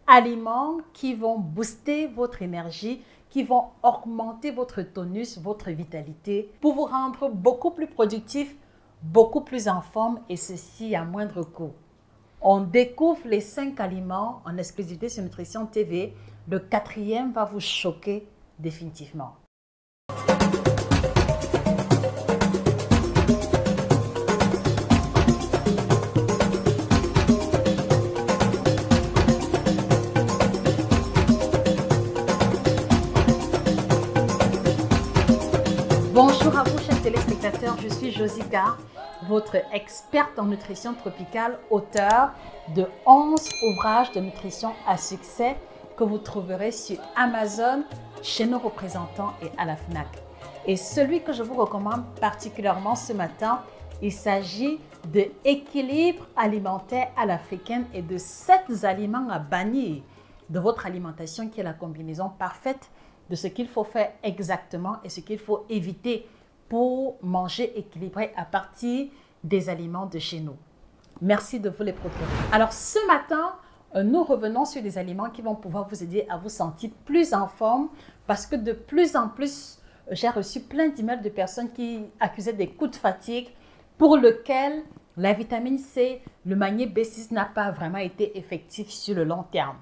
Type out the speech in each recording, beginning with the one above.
aliments qui vont booster votre énergie, qui vont augmenter votre tonus, votre vitalité, pour vous rendre beaucoup plus productif, beaucoup plus en forme et ceci à moindre coût. On découvre les 5 aliments en exclusivité sur Nutrition TV. Le 4e va vous choquer définitivement. Bonjour à vous, chers téléspectateurs, je suis Josica, votre experte en nutrition tropicale, auteure de 11 ouvrages de nutrition à succès que vous trouverez sur Amazon, chez nos représentants et à la FNAC. Et celui que je vous recommande particulièrement ce matin, il s'agit de Équilibre alimentaire à l'africaine et de 7 aliments à bannir de votre alimentation qui est la combinaison parfaite de ce qu'il faut faire exactement et ce qu'il faut éviter pour manger équilibré à partir des aliments de chez nous. Merci de vous les procurer. Alors ce matin, nous revenons sur des aliments qui vont pouvoir vous aider à vous sentir plus en forme parce que de plus en plus, j'ai reçu plein d'emails de personnes qui accusaient des coups de fatigue pour lesquels la vitamine C, le magnésium B6 n'a pas vraiment été effectif sur le long terme.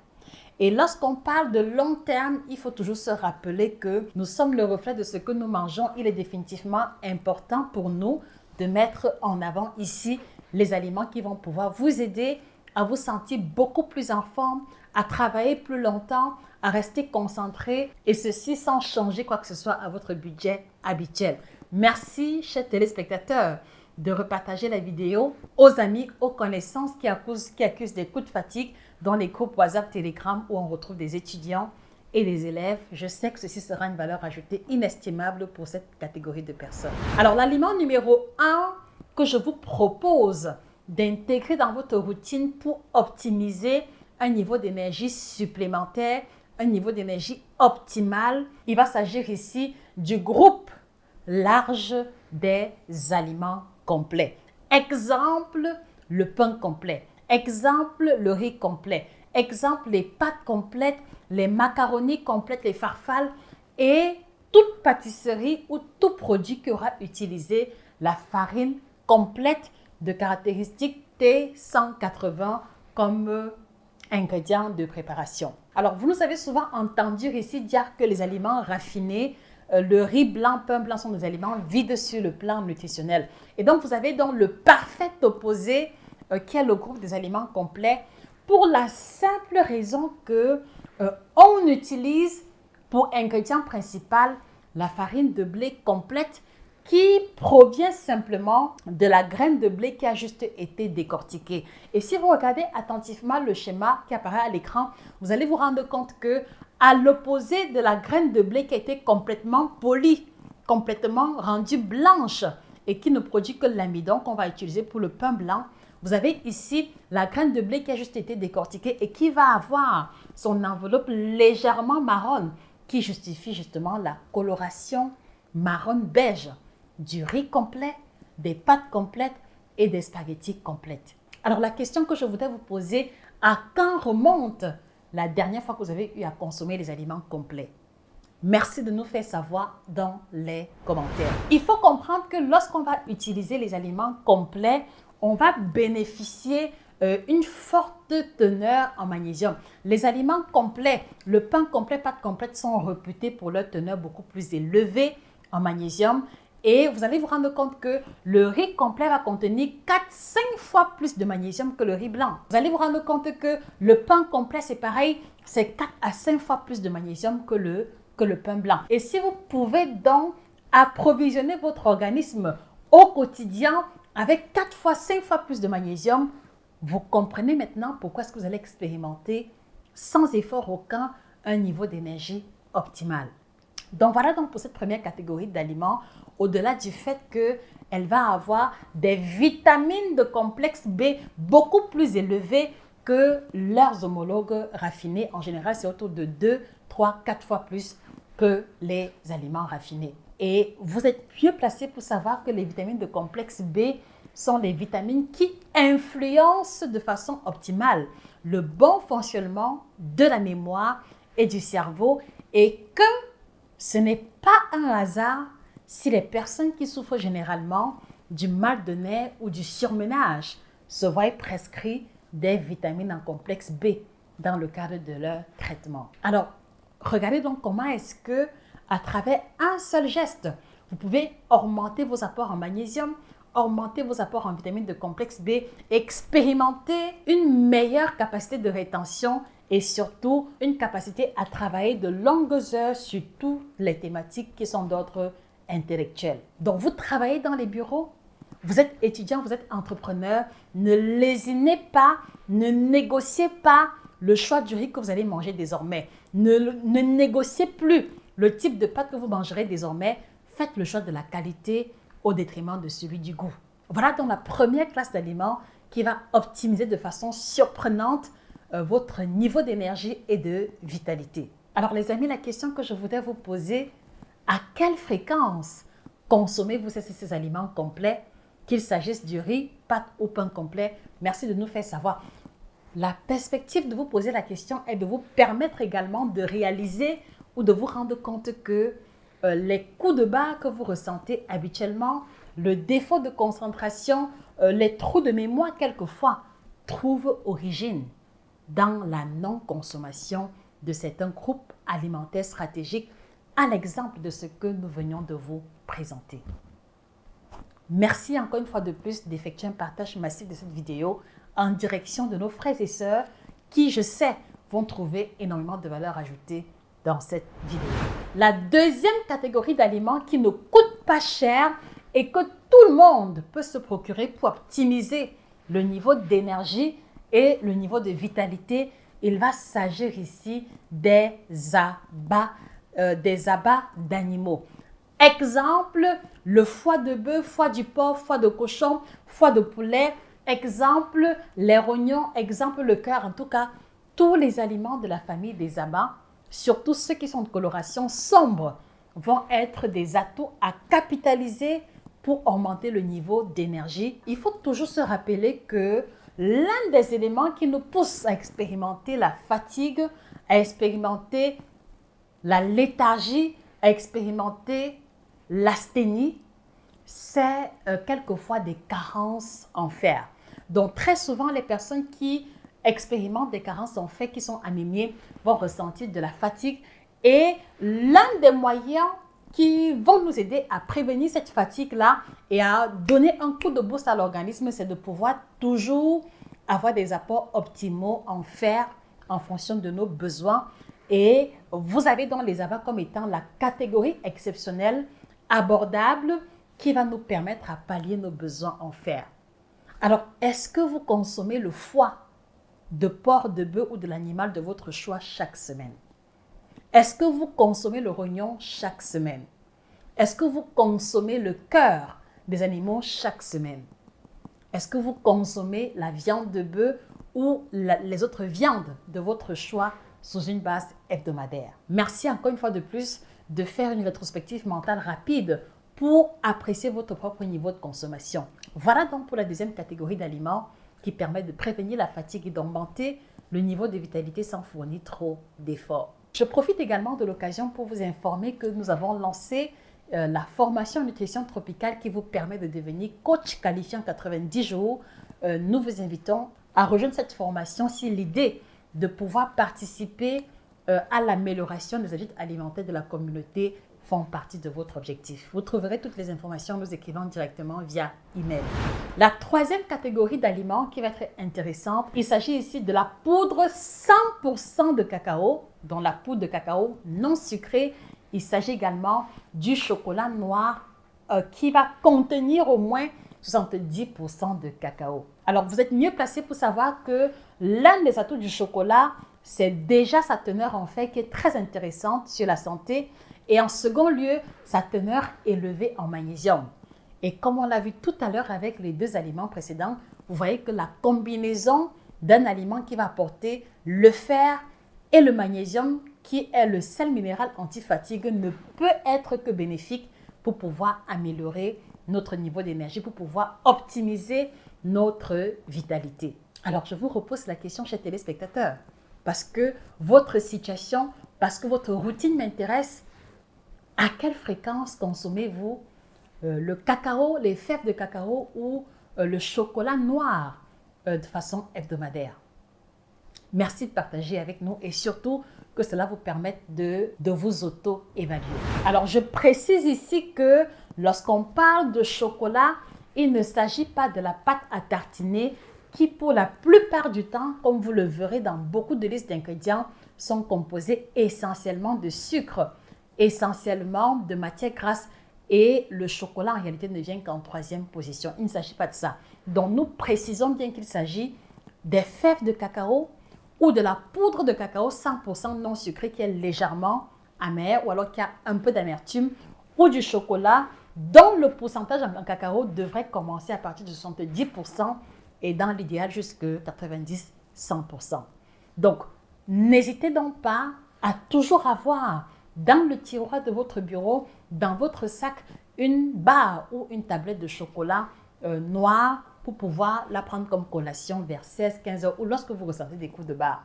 Et lorsqu'on parle de long terme, il faut toujours se rappeler que nous sommes le reflet de ce que nous mangeons. Il est définitivement important pour nous de mettre en avant ici les aliments qui vont pouvoir vous aider à vous sentir beaucoup plus en forme, à travailler plus longtemps, à rester concentré et ceci sans changer quoi que ce soit à votre budget habituel. Merci, chers téléspectateurs, de repartager la vidéo aux amis, aux connaissances qui accusent des coups de fatigue dans les groupes WhatsApp, Telegram où on retrouve des étudiants et des élèves. Je sais que ceci sera une valeur ajoutée inestimable pour cette catégorie de personnes. Alors, l'aliment numéro 1 que je vous propose d'intégrer dans votre routine pour optimiser un niveau d'énergie supplémentaire, un niveau d'énergie optimal, il va s'agir ici du groupe large des aliments complets. Exemple, le pain complet. Exemple, le riz complet. Exemple, les pâtes complètes, les macaronis complètes, les farfales et toute pâtisserie ou tout produit qui aura utilisé la farine complète de caractéristiques T180 comme ingrédient de préparation. Alors, vous nous avez souvent entendu ici dire que les aliments raffinés, le riz blanc, pain blanc sont des aliments vides sur le plan nutritionnel. Et donc, vous avez donc le parfait opposé qui est le groupe des aliments complets pour la simple raison que on utilise pour ingrédient principal la farine de blé complète qui provient simplement de la graine de blé qui a juste été décortiquée. Et si vous regardez attentivement le schéma qui apparaît à l'écran, vous allez vous rendre compte que à l'opposé de la graine de blé qui a été complètement polie, complètement rendue blanche et qui ne produit que l'amidon qu'on va utiliser pour le pain blanc, vous avez ici la graine de blé qui a juste été décortiquée et qui va avoir son enveloppe légèrement marron qui justifie justement la coloration marron beige du riz complet, des pâtes complètes et des spaghettis complètes. Alors la question que je voudrais vous poser, à quand remonte la dernière fois que vous avez eu à consommer les aliments complets? Merci de nous faire savoir dans les commentaires. Il faut comprendre que lorsqu'on va utiliser les aliments complets, on va bénéficier une forte teneur en magnésium. Les aliments complets, le pain complet, pâtes complètes sont réputés pour leur teneur beaucoup plus élevée en magnésium. Et vous allez vous rendre compte que le riz complet va contenir 4-5 fois plus de magnésium que le riz blanc. Vous allez vous rendre compte que le pain complet, c'est pareil, c'est 4 à 5 fois plus de magnésium que le pain blanc. Et si vous pouvez donc approvisionner votre organisme au quotidien avec 4 fois, 5 fois plus de magnésium, vous comprenez maintenant pourquoi est-ce que vous allez expérimenter sans effort aucun un niveau d'énergie optimal. Donc voilà donc pour cette première catégorie d'aliments, au-delà du fait qu'elle va avoir des vitamines de complexe B beaucoup plus élevées que leurs homologues raffinés. En général, c'est autour de 2, 3, 4 fois plus que les aliments raffinés. Et vous êtes mieux placé pour savoir que les vitamines de complexe B sont les vitamines qui influencent de façon optimale le bon fonctionnement de la mémoire et du cerveau et que ce n'est pas un hasard si les personnes qui souffrent généralement du mal de nerfs ou du surmenage se voient prescrits des vitamines en complexe B dans le cadre de leur traitement. Alors, regardez donc comment est-ce que, à travers un seul geste, vous pouvez augmenter vos apports en magnésium, augmenter vos apports en vitamines de complexe B, expérimenter une meilleure capacité de rétention et surtout une capacité à travailler de longues heures sur toutes les thématiques qui sont d'ordre intellectuel. Donc, vous travaillez dans les bureaux, vous êtes étudiant, vous êtes entrepreneur, ne lésinez pas, ne négociez pas le choix du riz que vous allez manger désormais. Ne négociez plus le type de pâte que vous mangerez désormais. Faites le choix de la qualité au détriment de celui du goût. Voilà donc la première classe d'aliments qui va optimiser de façon surprenante votre niveau d'énergie et de vitalité. Alors les amis, la question que je voudrais vous poser, à quelle fréquence consommez-vous ces aliments complets, qu'il s'agisse du riz, pâte ou pain complet? Merci de nous faire savoir. La perspective de vous poser la question est de vous permettre également de réaliser ou de vous rendre compte que les coups de barre que vous ressentez habituellement, le défaut de concentration, les trous de mémoire quelquefois, trouvent origine dans la non-consommation de certains groupes alimentaires stratégiques, à l'exemple de ce que nous venions de vous présenter. Merci encore une fois de plus d'effectuer un partage massif de cette vidéo en direction de nos frères et sœurs qui, je sais, vont trouver énormément de valeur ajoutée dans cette vidéo. La deuxième catégorie d'aliments qui ne coûtent pas cher et que tout le monde peut se procurer pour optimiser le niveau d'énergie et le niveau de vitalité, il va s'agir ici des abats d'animaux. Exemple, le foie de bœuf, foie du porc, foie de cochon, foie de poulet. Exemple, les rognons. Exemple, le cœur. En tout cas, tous les aliments de la famille des abats, surtout ceux qui sont de coloration sombre, vont être des atouts à capitaliser pour augmenter le niveau d'énergie. Il faut toujours se rappeler que l'un des éléments qui nous pousse à expérimenter la fatigue, à expérimenter la léthargie, à expérimenter l'asthénie, c'est quelquefois des carences en fer. Donc très souvent, les personnes qui expérimentent des carences en fer, qui sont anémiées, vont ressentir de la fatigue. Et l'un des moyens qui vont nous aider à prévenir cette fatigue-là et à donner un coup de boost à l'organisme, c'est de pouvoir toujours avoir des apports optimaux en fer en fonction de nos besoins. Et vous avez donc les abats comme étant la catégorie exceptionnelle, abordable, qui va nous permettre à pallier nos besoins en fer. Alors, est-ce que vous consommez le foie de porc, de bœuf ou de l'animal de votre choix chaque semaine? Est-ce que vous consommez le rognon chaque semaine? Est-ce que vous consommez le cœur des animaux chaque semaine? Est-ce que vous consommez la viande de bœuf ou les autres viandes de votre choix sous une base hebdomadaire? Merci encore une fois de plus de faire une rétrospective mentale rapide pour apprécier votre propre niveau de consommation. Voilà donc pour la deuxième catégorie d'aliments qui permet de prévenir la fatigue et d'augmenter le niveau de vitalité sans fournir trop d'efforts. Je profite également de l'occasion pour vous informer que nous avons lancé la formation nutrition tropicale qui vous permet de devenir coach qualifié en 90 jours. Nous vous invitons à rejoindre cette formation si l'idée de pouvoir participer à l'amélioration des habitudes alimentaires de la communauté font partie de votre objectif. Vous trouverez toutes les informations en nous écrivant directement via email. La troisième catégorie d'aliments qui va être intéressante, il s'agit ici de la poudre 100% de cacao, dont la poudre de cacao non sucrée. Il s'agit également du chocolat noir qui va contenir au moins 70% de cacao. Alors, vous êtes mieux placé pour savoir que l'un des atouts du chocolat, c'est déjà sa teneur en fer qui est très intéressante sur la santé. Et en second lieu, sa teneur élevée en magnésium. Et comme on l'a vu tout à l'heure avec les deux aliments précédents, vous voyez que la combinaison d'un aliment qui va apporter le fer et le magnésium, qui est le sel minéral anti-fatigue, ne peut être que bénéfique pour pouvoir améliorer notre niveau d'énergie, pour pouvoir optimiser notre vitalité. Alors, je vous repose la question, chers téléspectateurs, parce que votre situation, parce que votre routine m'intéresse. À quelle fréquence consommez-vous le cacao, les fèves de cacao ou le chocolat noir de façon hebdomadaire? Merci de partager avec nous et surtout que cela vous permette de vous auto-évaluer. Alors, je précise ici que lorsqu'on parle de chocolat, il ne s'agit pas de la pâte à tartiner qui, pour la plupart du temps, comme vous le verrez dans beaucoup de listes d'ingrédients, sont composés essentiellement de sucre, essentiellement de matière grasse, et le chocolat en réalité ne vient qu'en troisième position. Il ne s'agit pas de ça. Donc, nous précisons bien qu'il s'agit des fèves de cacao ou de la poudre de cacao 100% non sucrée qui est légèrement amère ou alors qui a un peu d'amertume, ou du chocolat dont le pourcentage en cacao devrait commencer à partir de 70% et dans l'idéal jusque 90-100%. Donc, n'hésitez donc pas à toujours avoir dans le tiroir de votre bureau, dans votre sac, une barre ou une tablette de chocolat noir pour pouvoir la prendre comme collation vers 16-15 heures ou lorsque vous ressentez des coups de barre.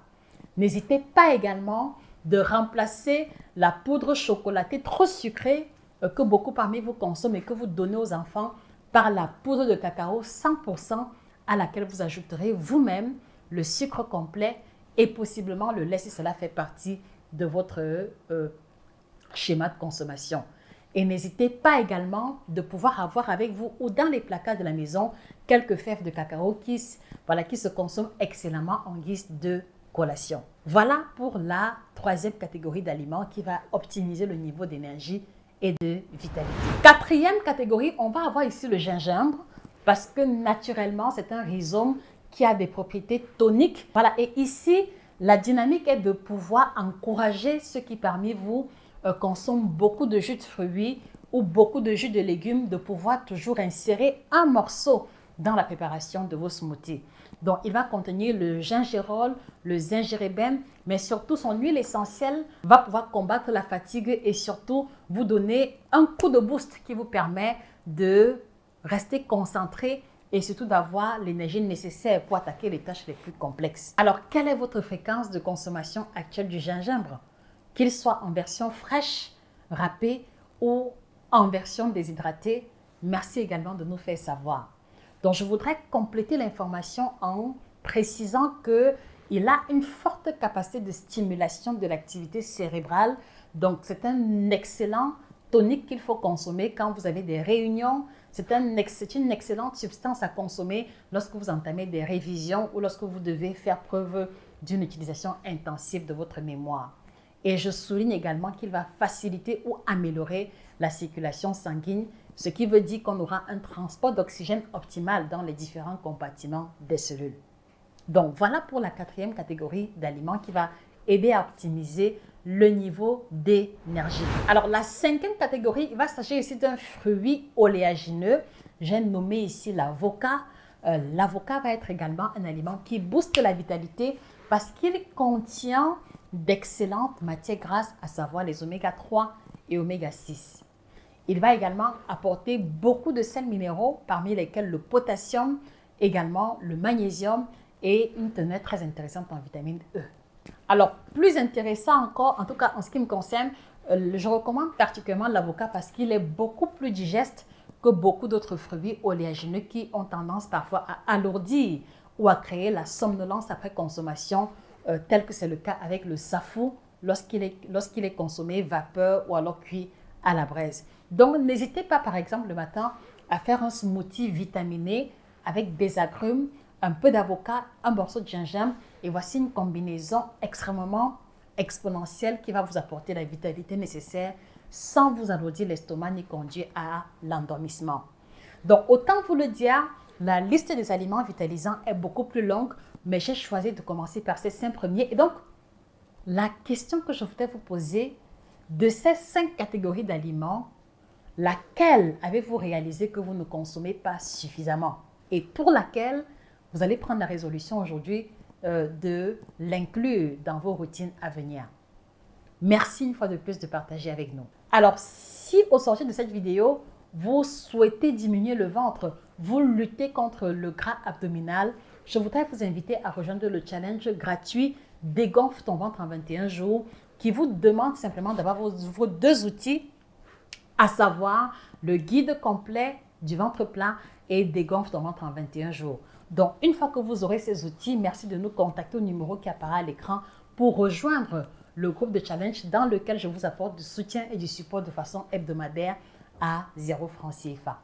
N'hésitez pas également de remplacer la poudre chocolatée trop sucrée que beaucoup parmi vous consomment et que vous donnez aux enfants par la poudre de cacao 100% à laquelle vous ajouterez vous-même le sucre complet et possiblement le lait si cela fait partie de votre schéma de consommation. Et n'hésitez pas également de pouvoir avoir avec vous ou dans les placards de la maison quelques fèves de cacao qui se consomment excellemment en guise de collation. Voilà pour la troisième catégorie d'aliments qui va optimiser le niveau d'énergie et de vitalité. Quatrième catégorie, on va avoir ici le gingembre parce que naturellement, c'est un rhizome qui a des propriétés toniques. Voilà, et ici, la dynamique est de pouvoir encourager ceux qui parmi vous consomment beaucoup de jus de fruits ou beaucoup de jus de légumes, de pouvoir toujours insérer un morceau dans la préparation de vos smoothies. Donc, il va contenir le gingerol, le gingembre, mais surtout son huile essentielle va pouvoir combattre la fatigue et surtout vous donner un coup de boost qui vous permet de rester concentré et surtout d'avoir l'énergie nécessaire pour attaquer les tâches les plus complexes. Alors, quelle est votre fréquence de consommation actuelle du gingembre? Qu'il soit en version fraîche, râpée ou en version déshydratée, merci également de nous faire savoir. Donc, je voudrais compléter l'information en précisant qu'il a une forte capacité de stimulation de l'activité cérébrale. Donc, c'est un excellent tonique qu'il faut consommer quand vous avez des réunions. C'est une excellente substance à consommer lorsque vous entamez des révisions ou lorsque vous devez faire preuve d'une utilisation intensive de votre mémoire. Et je souligne également qu'il va faciliter ou améliorer la circulation sanguine, ce qui veut dire qu'on aura un transport d'oxygène optimal dans les différents compartiments des cellules. Donc, voilà pour la quatrième catégorie d'aliments qui va aider à optimiser le niveau d'énergie. Alors, la cinquième catégorie, il va s'agir ici d'un fruit oléagineux. J'ai nommé ici l'avocat. L'avocat va être également un aliment qui booste la vitalité parce qu'il contient d'excellentes matières grasses, à savoir les oméga 3 et oméga 6. Il va également apporter beaucoup de sels minéraux, parmi lesquels le potassium, également le magnésium et une teneur très intéressante en vitamine E. Alors, plus intéressant encore, en tout cas en ce qui me concerne, je recommande particulièrement l'avocat parce qu'il est beaucoup plus digeste que beaucoup d'autres fruits oléagineux qui ont tendance parfois à alourdir ou à créer la somnolence après consommation, tel que c'est le cas avec le safou lorsqu'il est consommé vapeur ou alors cuit à la braise. Donc, n'hésitez pas, par exemple, le matin, à faire un smoothie vitaminé avec des agrumes, un peu d'avocat, un morceau de gingembre. Et voici une combinaison extrêmement exponentielle qui va vous apporter la vitalité nécessaire sans vous alourdir l'estomac ni conduire à l'endormissement. Donc, autant vous le dire, la liste des aliments vitalisants est beaucoup plus longue, mais j'ai choisi de commencer par ces 5 premiers. Et donc, la question que je voudrais vous poser, de ces 5 catégories d'aliments, laquelle avez-vous réalisé que vous ne consommez pas suffisamment et pour laquelle vous allez prendre la résolution aujourd'hui de l'inclure dans vos routines à venir? Merci une fois de plus de partager avec nous. Alors, si au sortir de cette vidéo, vous souhaitez diminuer le ventre, vous luttez contre le gras abdominal, je voudrais vous inviter à rejoindre le challenge gratuit Dégonfle ton ventre en 21 jours qui vous demande simplement d'avoir vos 2 outils, à savoir le guide complet du ventre plat et Dégonfle ton ventre en 21 jours. Donc, une fois que vous aurez ces outils, merci de nous contacter au numéro qui apparaît à l'écran pour rejoindre le groupe de challenge dans lequel je vous apporte du soutien et du support de façon hebdomadaire à 0 francs CFA.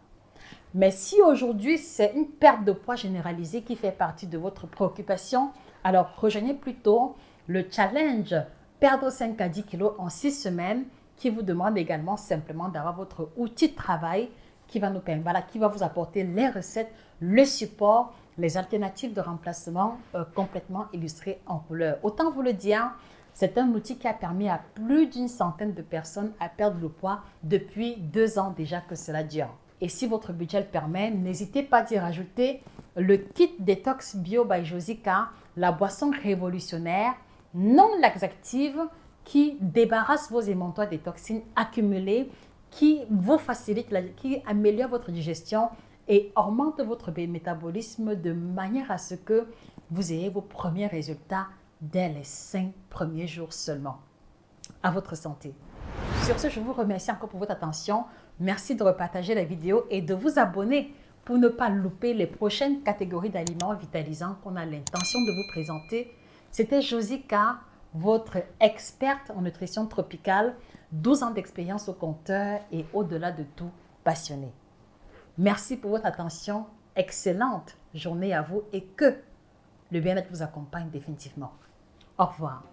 Mais si aujourd'hui, c'est une perte de poids généralisée qui fait partie de votre préoccupation, alors rejoignez plutôt le challenge perdre 5 à 10 kilos en 6 semaines qui vous demande également simplement d'avoir votre outil de travail qui va nous permettre, voilà, qui va vous apporter les recettes, le support, les alternatives de remplacement complètement illustrées en couleur. Autant vous le dire, c'est un outil qui a permis à plus d'une centaine de personnes à perdre le poids depuis 2 ans déjà que cela dure. Et si votre budget le permet, n'hésitez pas d'y rajouter le kit Détox Bio by Josica, la boisson révolutionnaire non laxative qui débarrasse vos émonctoires des toxines accumulées, qui vous facilite, qui améliore votre digestion et augmente votre métabolisme de manière à ce que vous ayez vos premiers résultats dès les 5 premiers jours seulement. À votre santé. Sur ce, je vous remercie encore pour votre attention. Merci de repartager la vidéo et de vous abonner pour ne pas louper les prochaines catégories d'aliments vitalisants qu'on a l'intention de vous présenter. C'était Josica, votre experte en nutrition tropicale, 12 ans d'expérience au compteur et au-delà de tout, passionnée. Merci pour votre attention. Excellente journée à vous et que le bien-être vous accompagne définitivement. Au revoir.